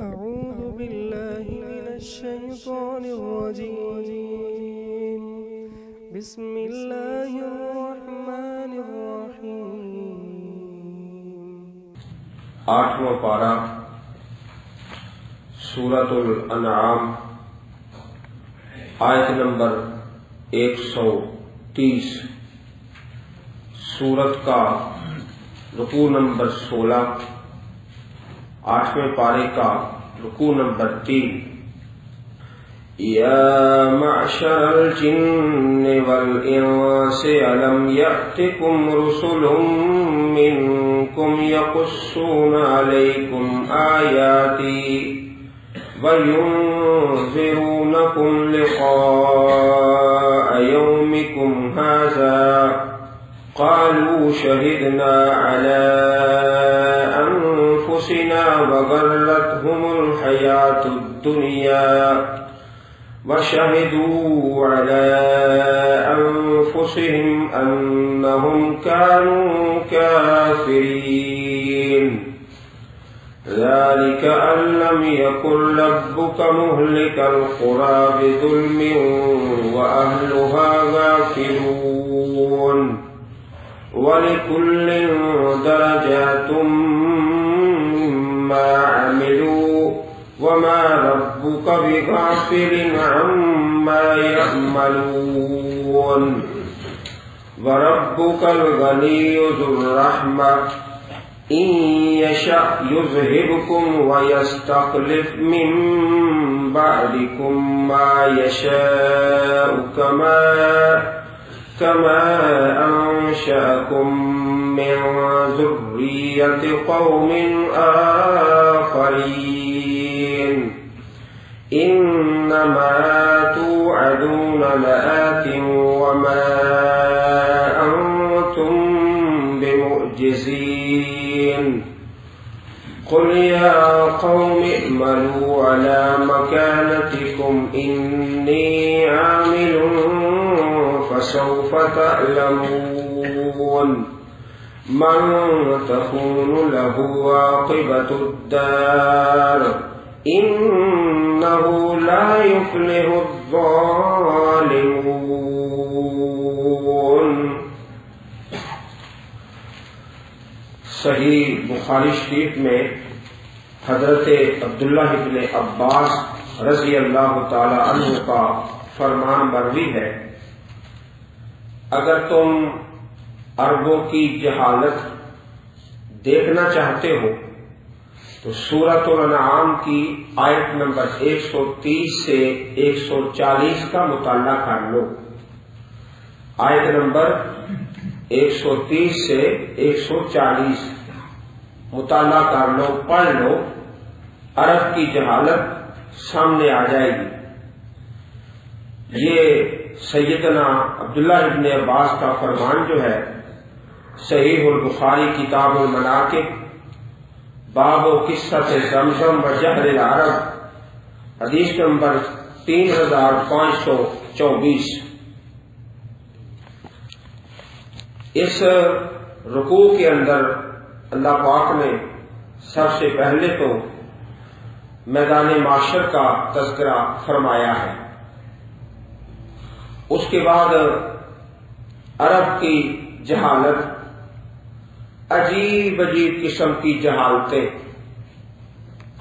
أعوذ بالله من الشيطان الرجيم بسم الله الرحمن الرحيم 8واں پارہ سورۃ الانعام آیت نمبر 130 سورت کا رکوع نمبر 16 8ویں پارے کا رکوع نمبر 3 یا معشر الجن والانس الم یأتکم رسل منکم یقصون علیکم آیاتی وینذرونکم لقاء یومکم ھذا قالوا شهدنا على أنفسنا وغرتهم الحياة الدنيا وشهدوا على أنفسهم أنهم كانوا كافرين ذلك أن لم يكن ربك مهلك القرى بظلم وأهلها غافلون وَلِكُلٍّ دَرَجَاتٌ مِّمَّا عَمِلُوا وَمَا رَبُّكَ بِغَافِلٍ عَمَّا يَعْمَلُونَ وَرَبُّكَ الْغَنِيُّ ذُو الرَّحْمَةِ إِن يَشَأْ يُذْهِبْكُمْ وَيَسْتَخْلِفْ مِن بَعْدِكُم مَّا يَشَاءُ كما أنشأكم من ذرية قوم آخرين إنما توعدون لآت وما أنتم بمعجزين قل يا قوم اعملوا على مكانتكم إني عامل فسوف تعلمون من تكون له عاقبة الدار إنه لا يفلح الظالمون. صحیح بخاری شریف میں حضرت عبداللہ ابن عباس رضی اللہ تعالی عنہ کا فرمان مروی ہے، اگر تم عربوں کی جہالت دیکھنا چاہتے ہو تو سورۃ الانعام کی آیت نمبر 130 سے 140 کا مطالعہ کر لو. آیت نمبر 130 سے 140 مطالعہ کر لو، پڑھ لو، عرب کی جہالت سامنے آ جائے گی. یہ سیدنا عبداللہ ابن عباس کا فرمان جو ہے صحیح البخاری کتاب المناقب باب و قصۃ زمزم و جہر العرب حدیث نمبر 3524. اس رکوع کے اندر اللہ پاک نے سب سے پہلے تو میدان معاشر کا تذکرہ فرمایا ہے، اس کے بعد عرب کی جہالت، عجیب عجیب قسم کی جہالتیں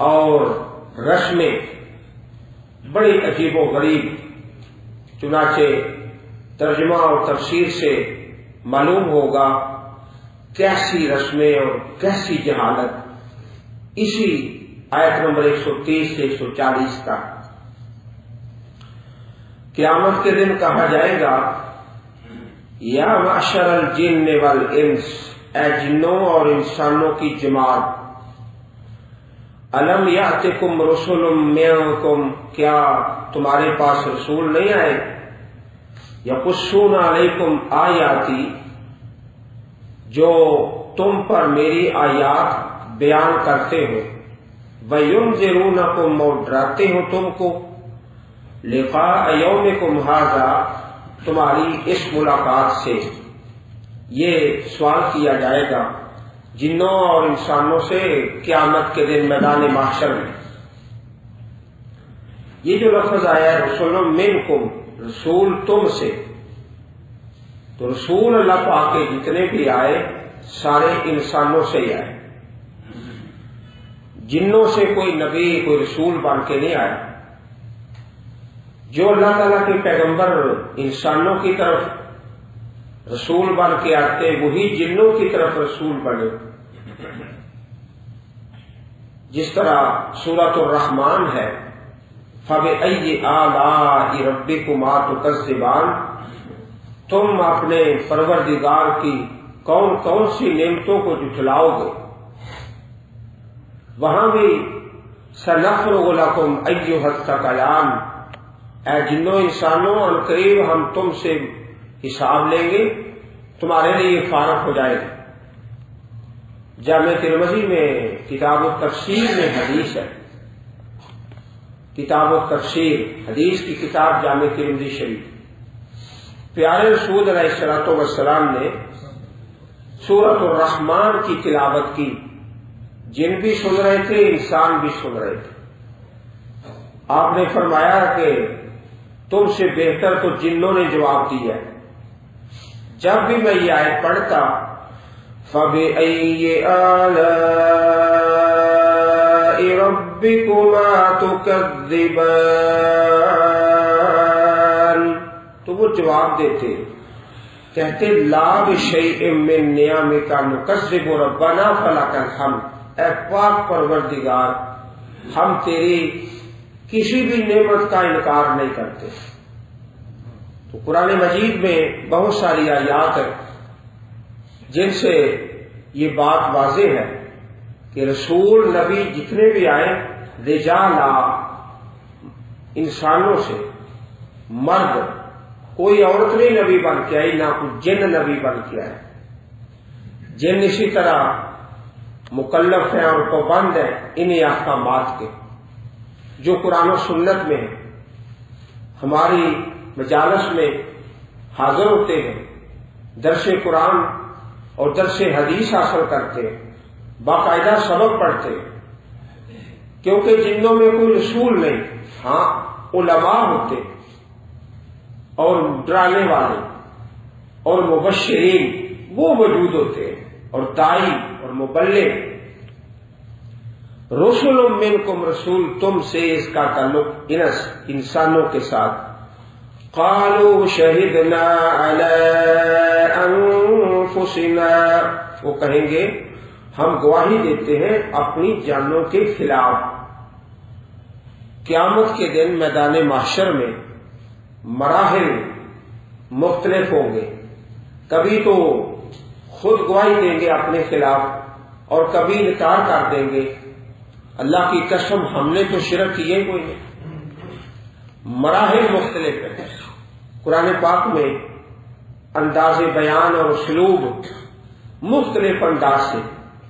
اور رسمیں بڑی عجیب و غریب، چنانچہ ترجمہ اور تفسیر سے معلوم ہوگا کیسی رسمیں اور کیسی جہالت. اسی آیت نمبر 130 سے 140 کا قیامت کے دن کہا جائے گا یا معشر الجن والانس، اے جنوں اور انسانوں کی جماعت، الم یاتکم رسل منکم، کیا تمہارے پاس رسول نہیں آئے، یقصون علیکم آیاتی، جو تم پر میری آیات بیان کرتے ہو، وینذرونکم، اور ڈراتے ہو تم کو، لقاء یومکم ھذا، تمہاری اس ملاقات سے. یہ سوال کیا جائے گا جنوں اور انسانوں سے قیامت کے دن میدان محشر میں یہ جو لفظ آیا ہے رسول منکم، رسول تم سے، تو رسول اللہ پاک کے جتنے بھی آئے سارے انسانوں سے ہی آئے، جنوں سے کوئی نبی کوئی رسول بن کے نہیں آیا۔ جو اللہ تعالیٰ کے پیغمبر انسانوں کی طرف رسول بن کے آتے وہی جنوں کی طرف رسول بنے۔ جس طرح سورۃ الرحمن ہے فَبِأَيِّ آلَاءِ رَبِّكُمَا تُكَذِّبَانِ، تم اپنے پروردگار کی کون کون سی نعمتوں کو جھٹلاؤ گے۔ وہاں بھی سَنَفْرُغُ لَكُمْ أَيُّهَا الثَّقَلَانِ، اے جنوں انسانوں عنقریب ہم تم سے حساب لیں گے، تمہارے لیے فارغ ہو جائے گا۔ جامع ترمذی میں کتاب التفسیر میں حدیث ہے، کتاب التفسیر حدیث کی کتاب جامع ترمذی شریف، پیارے رسول علیہ الصلوۃ والسلام نے سورۃ الرحمن کی تلاوت کی، جن بھی سن رہے تھے انسان بھی سن رہے تھے۔ آپ نے فرمایا کہ تم سے بہتر تو جنوں نے جواب دیا ہے۔ جب بھی میں یہ آیت پڑھتا فَبِأَيِّ آلَاءِ رَبِّكُمَا تُكَذِّبَانِ، تو وہ جواب دیتے، کہتے لا بِشَيْءٍ مِّن نِّعَمِكَ نُكَذِّبُ رَبَّنَا فَلَكَ الْحَمْدُ، اے پاک پروردگار ہم تیری کسی بھی نعمت کا انکار نہیں کرتے۔ تو قرآن مجید میں بہت ساری آیات ہیں جن سے یہ بات واضح ہے کہ رسول نبی جتنے بھی آئے رجالا، انسانوں سے، مرد، کوئی عورت نہیں نبی بن کے آئی، نہ کوئی جن نبی بن کے آئے۔ جن اسی طرح مکلف ہیں اور پابند ہیں انہیں احکامات کے جو قرآن و سنت میں ہیں، ہماری مجالس میں حاضر ہوتے ہیں، درس قرآن اور درس حدیث حاصل کرتے ہیں، باقاعدہ سبق پڑھتے ہیں، کیونکہ جنوں میں کوئی رسول نہیں، ہاں علماء ہوتے اور ڈرانے والے اور مبشرین وہ موجود ہوتے ہیں، اور دائی اور مبلغ۔ رسول منکم، رسول تم سے، اس کا تعلق انسانوں کے ساتھ۔ قالوا شہدنا علی انفسنا، وہ کہیں گے ہم گواہی دیتے ہیں اپنی جانوں کے خلاف۔ قیامت کے دن میدان محشر میں مراحل مختلف ہوں گے، کبھی تو خود گواہی دیں گے اپنے خلاف اور کبھی انکار کر دیں گے، اللہ کی قسم ہم نے تو شرک کیے کوئی نہیں۔ مراحل مختلف ہیں، قرآن پاک میں انداز بیان اور اسلوب مختلف انداز سے،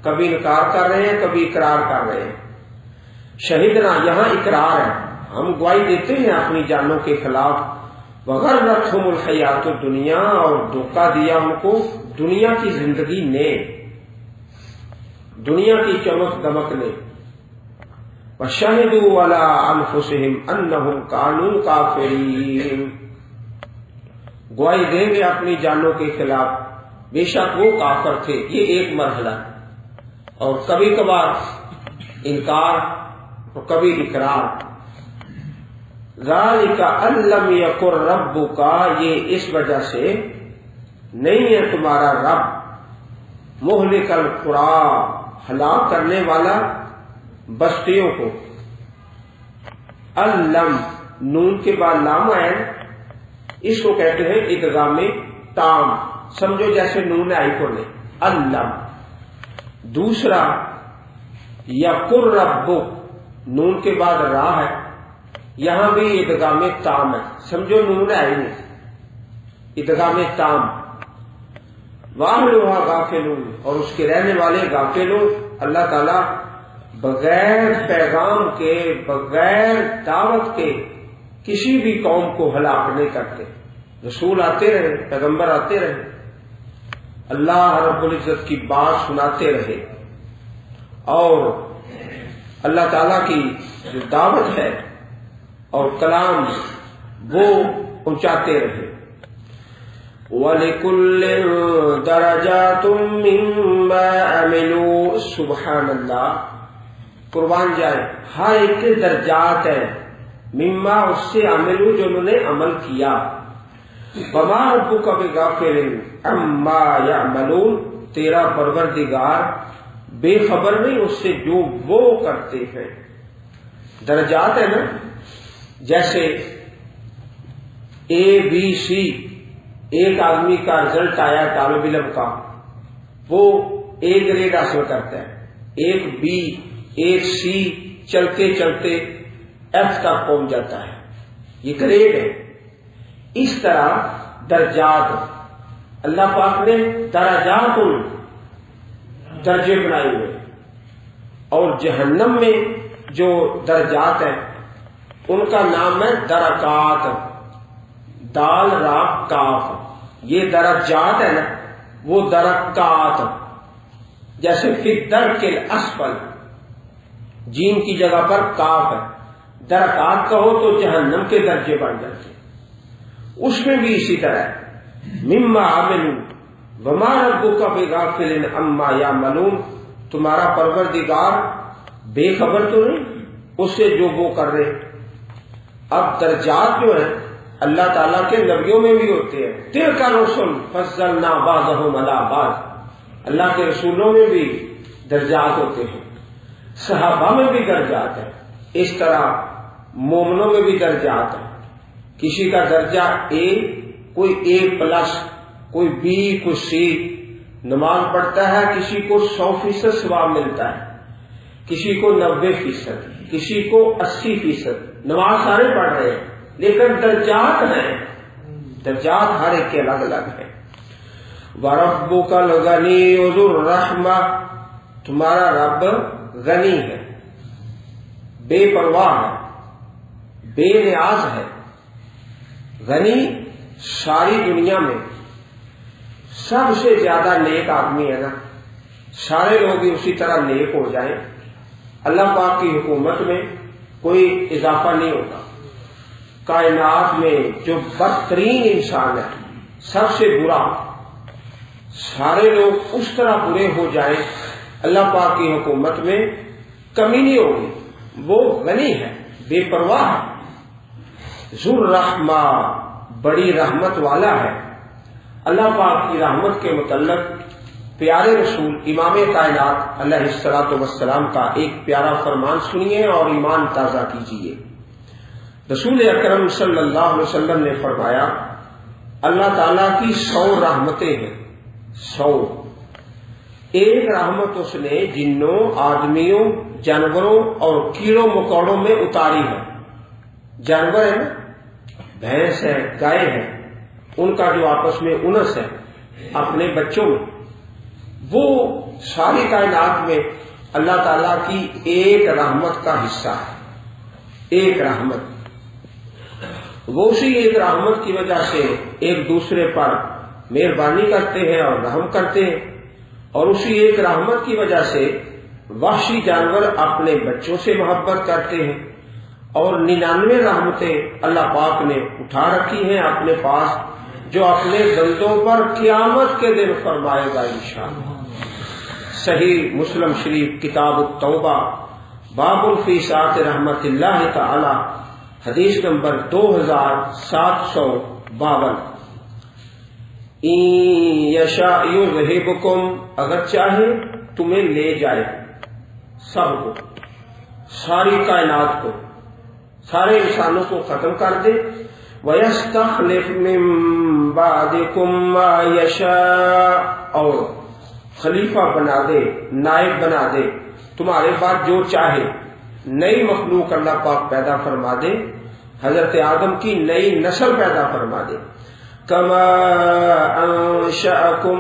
کبھی انکار کر رہے ہیں کبھی اقرار کر رہے ہیں۔ شہیدنا یہاں اقرار ہے، ہم گواہی دیتے ہیں اپنی جانوں کے خلاف۔ وغرتہم الحیات الدنیا، اور دھوکہ دیا ان کو دنیا کی زندگی نے، دنیا کی چمک دمک نے۔ وشہدوا علی انفسہم انہم کانوا کافرین، گواہی دیں گے اپنی جانوں کے خلاف بے شک وہ کافر تھے۔ یہ ایک مرحلہ، اور کبھی کبھار انکار اور کبھی اقرار۔ ذالک ان لم یکن ربک، یہ اس وجہ سے نہیں ہے تمہارا رب مہلک القری، ہلاک کرنے والا بستیوں کو۔ الم، نون کے بعد لام ہے، اس کو کہتے ہیں ادغام تام، سمجھو جیسے نون آئی کو نہیں، الم۔ دوسرا یقر ربک، نون کے بعد را ہے، یہاں بھی ادغام تام ہے، سمجھو نون آئی نہیں، ادغام تام۔ واہلھا غافلون، اور اس کے رہنے والے غافلون۔ اللہ تعالیٰ بغیر پیغام کے، بغیر دعوت کے کسی بھی قوم کو ہلاک نہیں کرتے۔ رسول آتے رہے، پیغمبر آتے رہے، اللہ رب العزت کی بات سناتے رہے، اور اللہ تعالیٰ کی جو دعوت ہے اور کلام وہ پہنچاتے رہے. وَلِكُلٍّ دَرَجَاتٌ مِّمَّا عَمِلُوا. سبحان اللہ، قربان جائے، ہر ایک کے درجات ہے، مما اس سے عملو جو انہوں نے عمل کیا. وَمَا رَبُّكَ بِغَافِلٍ عَمَّا يَعْمَلُونَ. تیرا پروردگار بے خبر نہیں اس سے جو وہ کرتے ہیں. درجات ہے نا، جیسے اے بی سی، ایک آدمی کا رزلٹ آیا طالب علم کا، وہ اے گریڈ حاصل کرتا ہے، ایک بی، ایک سی، چلتے چلتے ایف تک پہنچ جاتا ہے. یہ گریڈ ہے. اس طرح درجات اللہ پاک نے درجات درجے بنائے ہوئے. اور جہنم میں جو درجات ہیں ان کا نام ہے درکات، دال را کاف. یہ درجات ہے نا، وہ درکات. جیسے فی الدرک الاسفل، جیم کی جگہ پر کاف ہے، درکات کہو تو جہنم کے درجے بن جاتے. اس میں بھی اسی طرح ہے. مما عملوا وما ربک بغافل عما یعملون. تمہارا پروردگار بے خبر تو نہیں اس سے جو وہ کر رہے. اب درجات جو ہیں اللہ تعالیٰ کے نبیوں میں بھی ہوتے ہیں. تلک الرسل فضلنا بعضهم علی بعض. اللہ کے رسولوں میں بھی درجات ہوتے ہیں، صحابہ میں بھی درجات ہیں. اس طرح مومنوں میں بھی درجات ہیں. کسی کا درجہ اے، کوئی اے پلس، کوئی بی، کوئی سی. نماز پڑھتا ہے، کسی کو 100% ثواب ملتا ہے، کسی کو 90%، کسی کو 80%. نماز سارے پڑھ رہے ہیں لیکن درجات ہیں. درجات ہر ایک کے الگ الگ ہیں. وَرَبُّكَ الْغَنِيُّ ذُو الرَّحْمَةِ. تمہارا رب غنی ہے، بے پرواہ ہے، بے نیاز ہے. غنی ساری دنیا میں سب سے زیادہ نیک آدمی ہے نا. سارے لوگ اسی طرح نیک ہو جائیں، اللہ پاک کی حکومت میں کوئی اضافہ نہیں ہوگا. کائنات میں جو بدترین انسان ہے، سب سے برا، سارے لوگ اس طرح برے ہو جائیں، اللہ پاک کی حکومت میں کمی نہیں ہوگی. وہ غنی ہے، بے پرواہ ہے. ذو الرحمہ، بڑی رحمت والا ہے. اللہ پاک کی رحمت کے متعلق پیارے رسول امام کائنات علیہ الصلوۃ والسلام کا ایک پیارا فرمان سنیے اور ایمان تازہ کیجیے. رسول اکرم صلی اللہ علیہ وسلم نے فرمایا، اللہ تعالیٰ کی 100 رحمتیں ہیں. 100. ایک رحمت اس نے جنوں، آدمیوں، جانوروں اور کیڑوں مکوڑوں میں اتاری ہے. جانور ہے نا، بھینس ہے، گائے ہے، ان کا جو آپس میں انس ہے اپنے بچوں میں، وہ ساری کائنات میں اللہ تعالیٰ کی ایک رحمت کا حصہ ہے. ایک رحمت. وہ اسی ایک رحمت کی وجہ سے ایک دوسرے پر مہربانی کرتے ہیں اور رحم کرتے ہیں. اور اسی ایک رحمت کی وجہ سے وحشی جانور اپنے بچوں سے محبت کرتے ہیں. اور 99 رحمتیں اللہ پاک نے اٹھا رکھی ہیں اپنے پاس، جو اپنے بندوں پر قیامت کے دن فرمائے گا انشاءاللہ. صحیح مسلم شریف کتاب التوبہ باب فی سعۃ رحمت اللہ تعالی، حدیث نمبر 2752. ان یشاء یذہبکم، اگر چاہے تمہیں لے جائے، سب کو، ساری کائنات کو، سارے انسانوں کو ختم کر دے. وَيَسْتَخْلِفْ مِن بَعْدِكُم مَّا يَشَاءُ، اور خلیفہ بنا دے، نائب بنا دے تمہارے بعد جو چاہے. نئی مخلوق اللہ پاک پیدا فرما دے، حضرت آدم کی نئی نسل پیدا فرما دے. كَمَا أَنشَأَكُم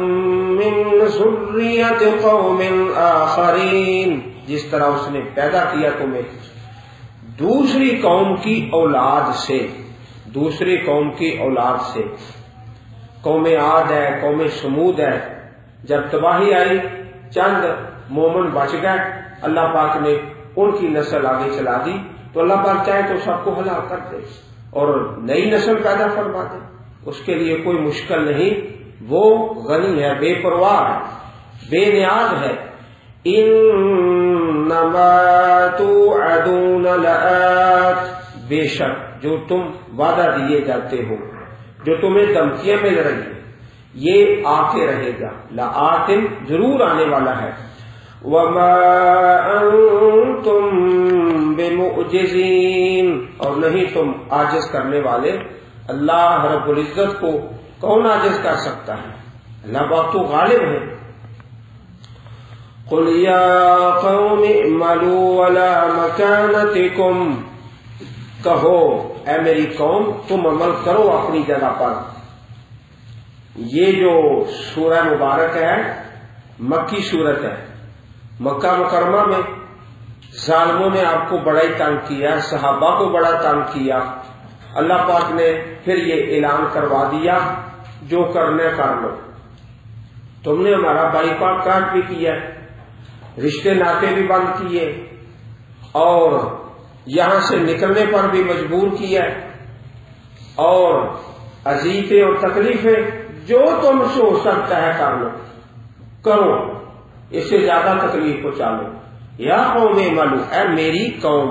مِّن ذُرِّيَّةِ قَوْمٍ آخَرِينَ، جس طرح اس نے پیدا کیا تمہیں دوسری قوم کی اولاد سے. دوسری قوم کی اولاد سے. قوم عاد ہے، قوم سمود ہے. جب تباہی آئی چند مومن بچ گئے، اللہ پاک نے ان کی نسل آگے چلا دی. تو اللہ پاک چاہے تو سب کو ہلاک کر دے اور نئی نسل پیدا فرما دے، اس کے لیے کوئی مشکل نہیں، وہ غنی ہے، بے پرواہ ہے، بے نیاز ہے۔ انما توعدون لآت، بے شک جو تم وعدہ دیے جاتے ہو، جو تمہیں دھمکیاں مل رہی ہیں، یہ آ کے رہے گا، لآت ضرور آنے والا ہے۔ وما انتم بمعجزین، اور نہیں تم عاجز کرنے والے، اللہ رب العزت کو کون عاجز کر سکتا ہے؟ اللہ پاک تو غالب ہے۔ قل یا قوم اعملوا علی مکانتکم، کہو اے میری قوم تم عمل کرو اپنی جگہ پر۔ یہ جو سورہ مبارک ہے مکی سورت ہے، مکہ مکرمہ میں ظالموں نے آپ کو بڑا ہی تنگ کیا، صحابہ کو بڑا تنگ کیا، اللہ پاک نے پھر یہ اعلان کروا دیا جو کرنے کر لو، تم نے ہمارا بائی پاک کاٹ بھی کیا، رشتے ناطے بھی بند کیے اور یہاں سے نکلنے پر بھی مجبور کیا، اور اذیتیں اور تکلیفیں جو تم سے ہو سکتا ہے کر لو، کرو، اس سے زیادہ تکلیف کو چالو۔ یا قوم اعملوا، اے میری قوم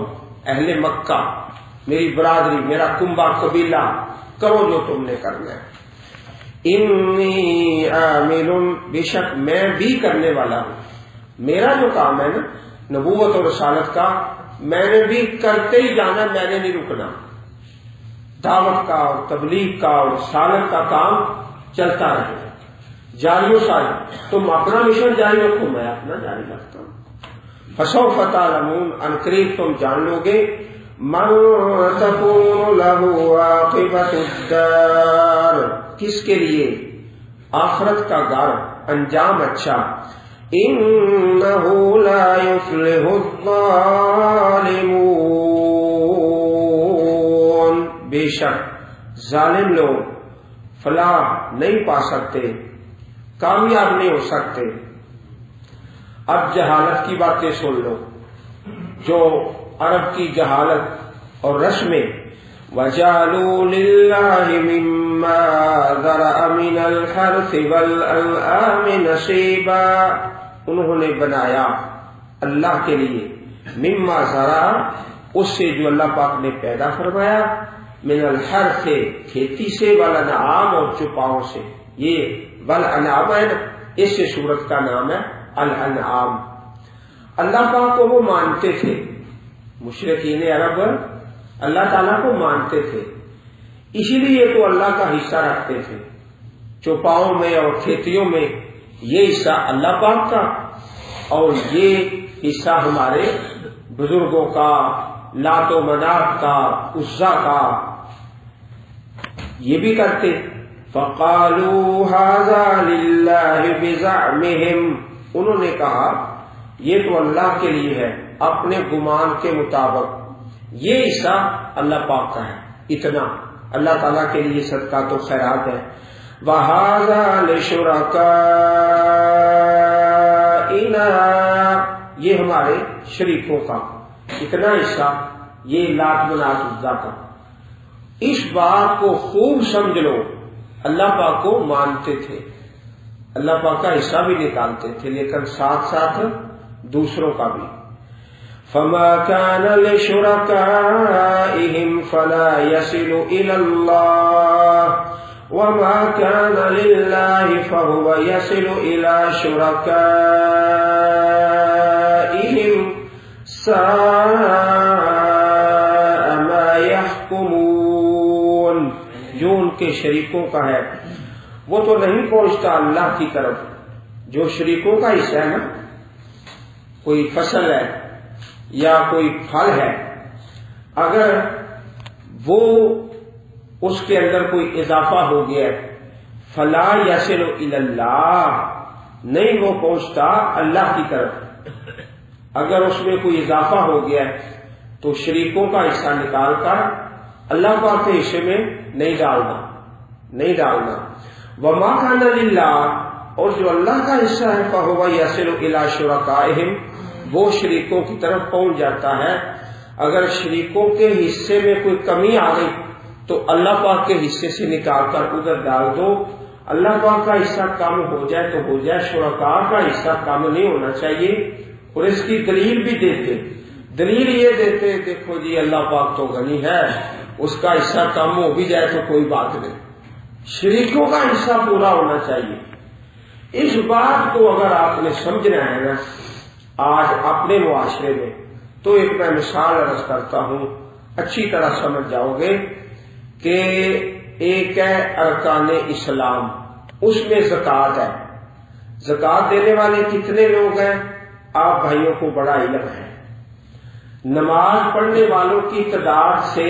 اہل مکہ، میری برادری، میرا کنبہ قبیلہ، کرو جو تم نے کرنا ہے۔ انی عامل، بے شک میں بھی کرنے والا ہوں، میرا جو کام ہے نا نبوت اور رسالت کا، میں نے بھی کرتے ہی جانا، میں نے نہیں رکنا، دعوت کا اور تبلیغ کا اور رسالت کا کام چلتا رہے، جاری و ساری، تم اپنا مشن جاری رکھو، میں اپنا جاری رکھتا ہوں۔ فسوف تعلمون، ان قریب تم جان لو گے، من تکون له عاقبۃ الدار، کس کے لیے آخرت کا گھر، انجام اچھا، انہ لا یفلح الظالمون، بے شک ظالم لوگ فلاح نہیں پا سکتے، کامیاب نہیں ہو سکتے۔ اب جہالت کی باتیں سن لو، جو عرب کی جہالت اور رسمیں، وَجَعَلُوا لِلَّهِ مِمَّا ذَرَأَ مِنَ الْحَرْثِ وَالْأَنْعَامِ نَصِيبًا، انہوں نے بنایا اللہ کے لیے مما ذرا، اس سے جو اللہ پاک نے پیدا فرمایا، من الحرث کھیتی سے، والانعام اور چوپاؤں سے، یہ والانعام ہے نا، اس سے سورت کا نام ہے الانعام۔ اللہ پاک کو وہ مانتے تھے، مشرکین عرب اللہ تعالیٰ کو مانتے تھے، اسی لیے تو اللہ کا حصہ رکھتے تھے، چوپاؤں میں اور کھیتیوں میں یہ حصہ اللہ پاک کا، اور یہ حصہ ہمارے بزرگوں کا، لات و منات کا، عزا کا، یہ بھی کرتے۔ فَقَالُوا هَذَا لِلَّهِ بِزَعْمِهِمْ، انہوں نے کہا یہ تو اللہ کے لیے ہے اپنے گمان کے مطابق، یہ حصہ اللہ پاک کا ہے، اتنا اللہ تعالیٰ کے لیے صدقہ تو خیرات ہے۔ وَهَذَا لِشُرَكَائِنَا، یہ ہمارے شریکوں کا، اتنا حصہ یہ لات منات عزا کا۔ اس بات کو خوب سمجھ لو، اللہ پاک کو مانتے تھے، اللہ پاک کا حصہ بھی نکالتے تھے، لیکن ساتھ ساتھ دوسروں کا بھی۔ فما كان لشركائهم فلا يصل إلى الله وما كان لله فهو يصل إلى شركائهم ساء ما يحكمون، جو ان کے شریکوں کا ہے وہ تو نہیں پہنچتا اللہ کی طرف، جو شریکوں کا حصہ ہے نا، کوئی فصل ہے یا کوئی پھل ہے، اگر وہ اس کے اندر کوئی اضافہ ہو گیا فلا یصل الی اللہ، نہیں وہ پہنچتا اللہ کی طرف، اگر اس میں کوئی اضافہ ہو گیا تو شریکوں کا حصہ نکال کر اللہ پاک کے حصے میں نہیں ڈالنا۔ وما کان للہ، اور جو اللہ کا حصہ ہے فہو یصل الی شرکائہم، وہ شریکوں کی طرف پہنچ جاتا ہے۔ اگر شریکوں کے حصے میں کوئی کمی آ گئی تو اللہ پاک کے حصے سے نکال کر ادھر ڈال دو. اللہ پاک کا حصہ کم ہو جائے تو ہو جائے، شرکاء کا حصہ کم نہیں ہونا چاہیے. اور اس کی دلیل بھی دیتے، دلیل یہ دیتے دیکھو جی اللہ پاک تو غنی ہے، اس کا حصہ کم ہو بھی جائے تو کوئی بات نہیں، شریکوں کا حصہ پورا ہونا چاہیے. اس بات کو اگر آپ نے سمجھنا ہے نا آج اپنے معاشرے میں، تو ایک میں مثال عرض کرتا ہوں، اچھی طرح سمجھ جاؤ گے کہ ایک ہے ارکان اسلام، اس میں زکوٰۃ ہے. زکوٰۃ دینے والے کتنے لوگ ہیں؟ آپ بھائیوں کو بڑا علم ہے. نماز پڑھنے والوں کی تعداد سے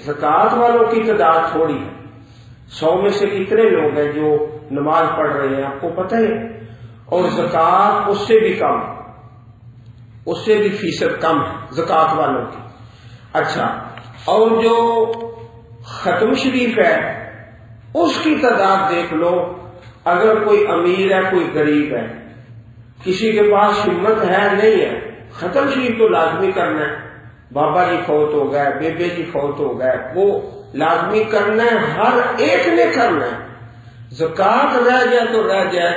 زکوٰۃ والوں کی تعداد تھوڑی ہے. 100 میں سے کتنے لوگ ہیں جو نماز پڑھ رہے ہیں آپ کو پتہ ہے؟ اور زکوٰۃ اس سے بھی کم، اس سے بھی فیصد کم ہے زکوٰۃ والوں کی. اچھا، اور جو ختم شریف ہے اس کی تعداد دیکھ لو. اگر کوئی امیر ہے کوئی غریب ہے، کسی کے پاس ہمت ہے نہیں ہے، ختم شریف تو لازمی کرنا ہے. بابا جی فوت ہو گئے، بیبے جی فوت ہو گئے، وہ لازمی کرنا ہے، ہر ایک نے کرنا ہے. زکوٰۃ رہ جائے تو رہ جائے،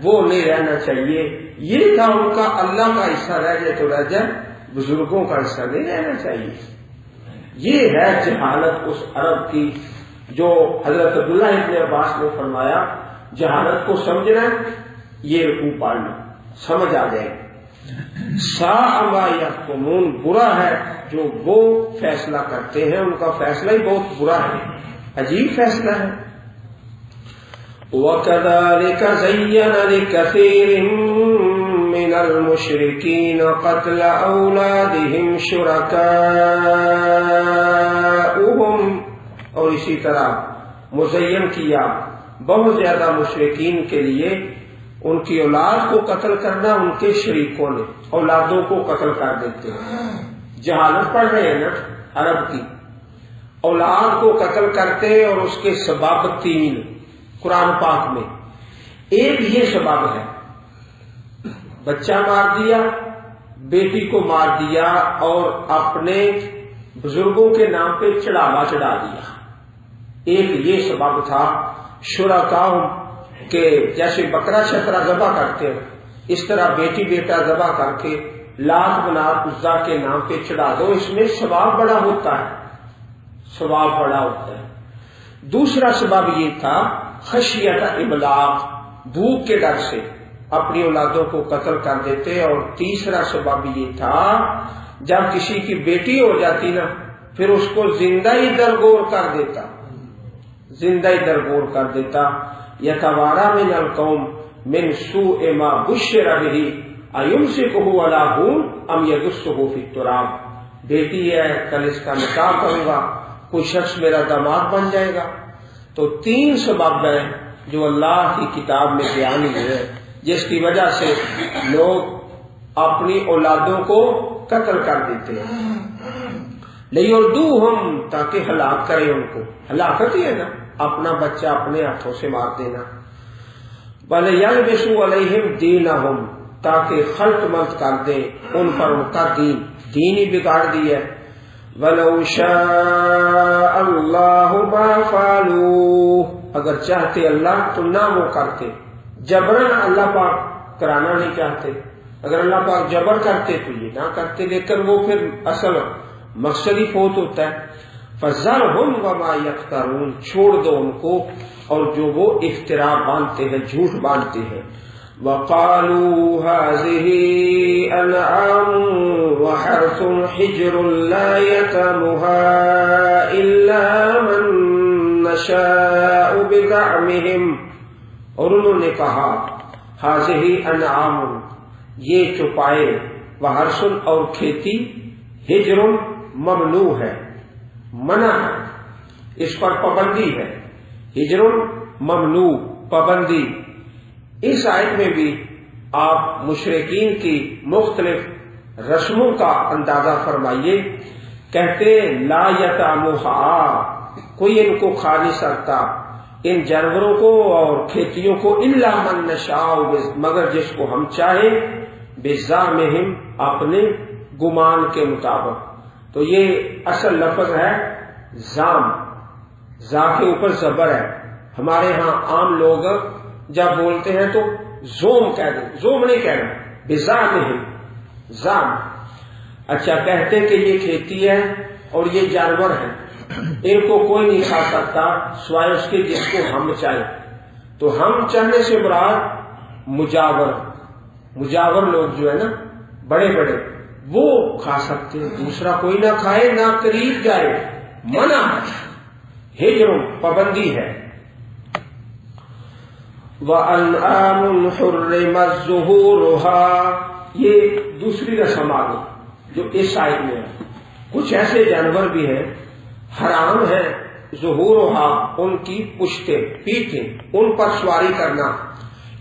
وہ نہیں رہنا چاہیے. یہ تھا ان کا، اللہ کا حصہ رہ جائے تو رہ جائے، بزرگوں کا حصہ نہیں رہنا چاہیے. یہ ہے جہالت اس عرب کی جو حضرت عبداللہ ابن عباس نے فرمایا جہالت کو سمجھنا ہے، یہ رکوع پڑھنا سمجھ آ جائے. ساء ما یحکمون، برا ہے جو وہ فیصلہ کرتے ہیں، ان کا فیصلہ ہی بہت برا ہے، عجیب فیصلہ ہے. وَكَذَلِكَ زَيَّنَ لِكَثِيرٍ مِّنَ الْمُشْرِكِينَ قَتْلَ أَوْلَادِهِمْ شُرَكَاؤُهُمْ، اور اسی طرح مزین کیا بہت زیادہ مشرکین کے لیے ان کی اولاد کو قتل کرنا، ان کے شریکوں نے اولادوں کو قتل کر دیتے ہیں. جہالت پڑھ رہے ہیں نا عرب کی، اولاد کو قتل کرتے ہیں اور اس کے سبب 3 قرآن پاک میں. ایک یہ سبب ہے، بچہ مار دیا، بیٹی کو مار دیا اور اپنے بزرگوں کے نام پہ چڑھاوا چڑھا دیا. ایک یہ سبب تھا. شرکاء کہ جیسے بکرا شکرا ذبح کرتے ہیں اس طرح بیٹی بیٹا ذبح کر کے لات منات عزا کے نام پہ چڑھا دو، اس میں ثواب بڑا ہوتا ہے، ثواب بڑا ہوتا ہے. دوسرا سبب یہ تھا خشیت املاق، بھوک کے ڈر سے اپنی اولادوں کو قتل کر دیتے. اور تیسرا سبب یہ تھا جب کسی کی بیٹی ہو جاتی نا پھر اس کو زندہ ہی درگور کر دیتا، زندہ ہی درگور کر دیتا. یتوارا من القوم من سوء ما بشر به ایمسکہ علی ہون ام یدسہ فی التراب. بیٹی ہے، کل اس کا نکاح کروں گا، کوئی شخص میرا داماد بن جائے گا. تو 3 سبب ہیں جو اللہ کی کتاب میں بیان ہوئے جس کی وجہ سے لوگ اپنی اولادوں کو قتل کر دیتے ہیں. لیردوہم، تاکہ ہلاک کرے ان کو. ہلاکت ہی ہے نا اپنا بچہ اپنے ہاتھوں سے مار دینا. وَلِيَلْبِسُوا عَلَيْهِمْ دِينَهُمْ، تاکہ خلط ملط کر دیں ان پر ان کا دین ہی بگاڑ دیا. وَلَوْ شَاءَ اللَّهُ مَا فَعَلُوهُ، اگر چاہتے اللہ تو نہ وہ کرتے. جبرن اللہ پاک کرانا نہیں چاہتے، اگر اللہ پاک جبر کرتے تو یہ نہ کرتے، لیکن وہ پھر اصل مقصد ہی فوت ہوتا ہے. فَذَرْهُمْ وَمَا يَفْتَرُونَ، چھوڑ دو ان کو اور جو وہ افترا باندھتے ہیں، جھوٹ باندھتے ہیں. وَقَالُوا هَٰذِهِ أَنْعَامٌ وَحَرْثٌ حِجْرٌ لَا يَطْعَمُهَا إِلَّا مَن نَّشَاءُ بِزَعْمِهِمْ، اور انہوں نے کہا هَٰذِهِ أَنْعَامٌ، یہ چوپائے، وَحَرْثٌ اور کھیتی، حجر ممنوع ہے، منع ہے، اس پر پابندی ہے. ہجر ممنوع، پابندی. اس آیت میں بھی آپ مشرکین کی مختلف رسموں کا اندازہ فرمائیے. کہتے لا یطعمھا، کوئی ان کو کھا نہیں سکتا، ان جانوروں کو اور کھیتیوں کو، الا من نشاء، مگر جس کو ہم چاہیں، بزعمہم، اپنے گمان کے مطابق. تو یہ اصل لفظ ہے زام، زا کے اوپر زبر ہے. ہمارے ہاں عام لوگ جب بولتے ہیں تو زوم کہہ دیں، زوم نہیں کہنا، بزعمہم زام. اچھا، کہتے کہ یہ کھیتی ہے اور یہ جانور ہے، ان کو کوئی نہیں کھا سکتا سوائے اس کے جس کو ہم چاہیں. تو ہم چاہنے سے مراد مجاور لوگ جو ہے نا بڑے بڑے، وہ کھا سکتے ہیں، دوسرا کوئی نہ کھائے، نہ قریب جائے، منع ہے، ہجر پابندی ہے. وَأَنْعَامٌ حُرِّمَتْ ظُهُورُهَا، یہ دوسری رسم آ گئی جو اس آیت میں ہے. کچھ ایسے جانور بھی ہیں حرام ہے ظہورها، ان کی پشتیں، پیٹھیں، ان پر سواری کرنا،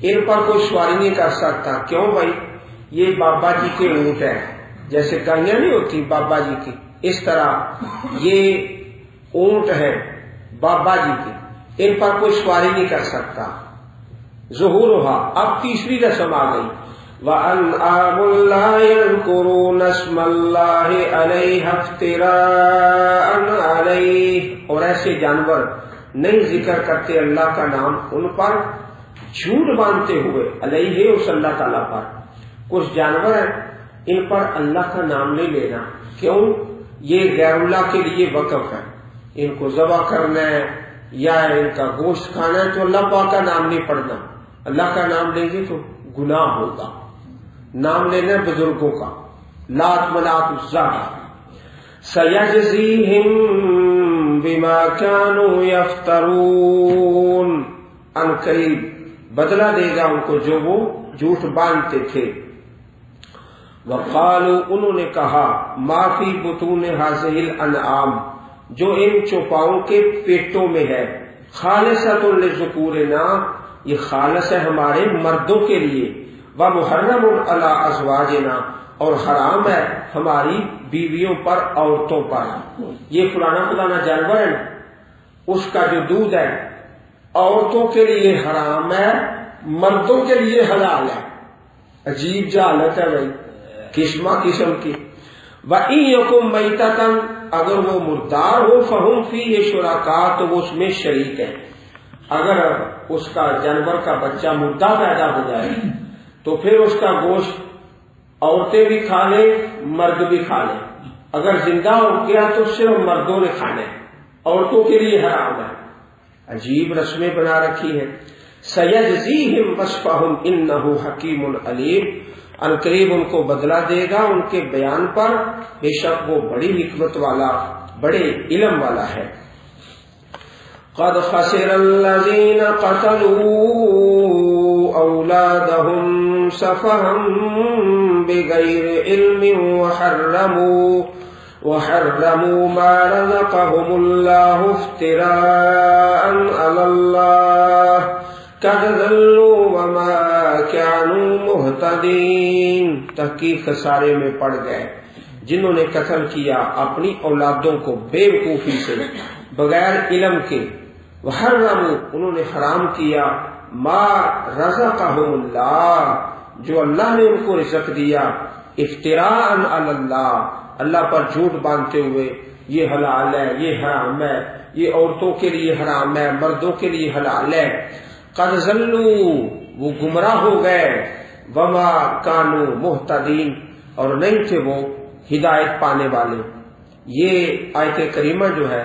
ان پر کوئی سواری نہیں کر سکتا. کیوں بھائی؟ یہ بابا جی کے اونٹ ہے، جیسے گائیاں نہیں ہوتی بابا جی کی، اس طرح یہ اونٹ ہے بابا جی کی، ان پر کوئی سواری نہیں کر سکتا. ظہورها. اب تیسری رسم آ گئی، وَأَنْعَامٌ لَا يَذْكُرُونَ اسْمَ اللَّهِ عَلَيْهَا افْتِرَاءً عَلَيْهِ، اور ایسے جانور نہیں ذکر کرتے اللہ کا نام ان پر جھوٹ باندھتے ہوئے، علیہ اس اللہ تعالیٰ پر. کچھ جانور ہیں ان پر اللہ کا نام نہیں لینا. کیوں؟ یہ غیر اللہ کے لیے وقف ہے، ان کو ذبح کرنا ہے یا ان کا گوشت کھانا ہے تو اللہ پاک کا نام نہیں پڑھنا. اللہ کا نام لیں گے تو گناہ ہوگا. نام لینا بزرگوں کا، لات منات عزا کا. سَيَجْزِيهِمْ بِمَا كَانُوا يَفْتَرُونَ، ان قریب بدلہ دے گا ان کو جو وہ جھوٹ باندھتے تھے. وَقَالُوا، انہوں نے کہا، مَا فِي بُطُونِ هَٰذِهِ الْأَنْعَامِ، جو ان چوپاؤں کے پیٹوں میں ہے، خَالِصَةٌ لِذُكُورِنَا، یہ خالص ہے ہمارے مردوں کے لیے، وَمُحَرَّمٌ عَلَىٰ أَزْوَاجِنَا، اور حرام ہے ہماری بیویوں پر، عورتوں پر. یہ فلانا جانور ہے، اس کا جو دودھ ہے عورتوں کے لیے حرام ہے، مردوں کے لیے حلال ہے. عجیب جہالت ہے بھائی، قسمہ قسم کی. وَإِن يَكُن مَيْتَةً، اگر وہ مردار ہو، فَهُمْ فِيهِ شُرَكَاء، تو وہ اس میں شریک ہے. اگر اس کا جانور کا بچہ مردہ پیدا ہو جائے تو پھر اس کا گوشت عورتیں بھی کھا لیں، مرد بھی کھا لیں. اگر زندہ ہو گیا تو صرف مردوں نے کھانا ہے، عورتوں کے لیے حرام ہے. عجیب رسمیں بنا رکھی ہیں. سَيَجْزِيهِمْ وَصْفَهُمْ إِنَّهُ حَكِيمٌ عَلِيمٌ، ان قریب ان کو بدلہ دے گا ان کے بیان پر، بے شک وہ بڑی حکمت والا، بڑے علم والا ہے. قد خسر الذين قتلوا أولادهم سفها بغير علم وحرموا ما رزقهم الله افتراء على الله قد ضلوا وما كانوا مهتدين. تحقیق خسارے میں پڑ گئے جنہوں نے قتل کیا اپنی اولادوں کو بے وقوفی سے، بغیر علم کے. وحرموا، انہوں نے حرام کیا، ما رزقهم اللہ، جو اللہ نے ان کو رزق دیا، افتراء علی اللہ، اللہ پر جھوٹ باندھتے ہوئے، یہ حلال ہے، یہ حرام ہے، یہ عورتوں کے لیے حرام ہے، مردوں کے لیے حلال ہے. قد ضلوا، وہ گمراہ ہو گئے، وما کانوا مہتدین، اور نہیں تھے وہ ہدایت پانے والے. یہ آیت کریمہ جو ہے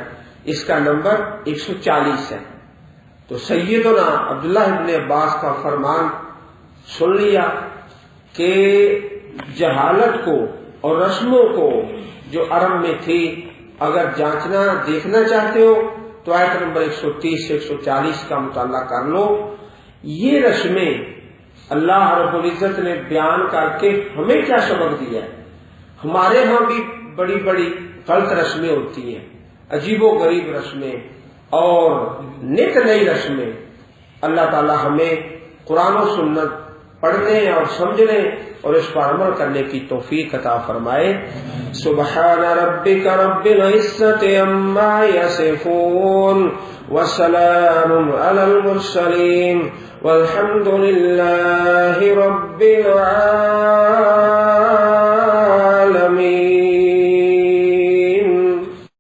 اس کا نمبر 140 ہے. تو سیدنا عبداللہ ابن عباس کا فرمان سن لیا کہ جہالت کو اور رسموں کو جو عرب میں تھی اگر جانچنا دیکھنا چاہتے ہو تو آیت نمبر 130 سے 140 کا مطالعہ کر لو. یہ رسمیں اللہ رب العزت نے بیان کر کے ہمیں کیا سبق دیا ہے. ہمارے ہاں بھی بڑی بڑی غلط رسمیں ہوتی ہیں، عجیب و غریب رسمیں اور نت نئی رسمیں. اللہ تعالی ہمیں قرآن و سنت پڑھنے اور سمجھنے اور اس پر عمل کرنے کی توفیق عطا فرمائے. سبحان ربک رب العزت عما یصفون وسلام علی المرسلین والحمد للہ رب العالمین.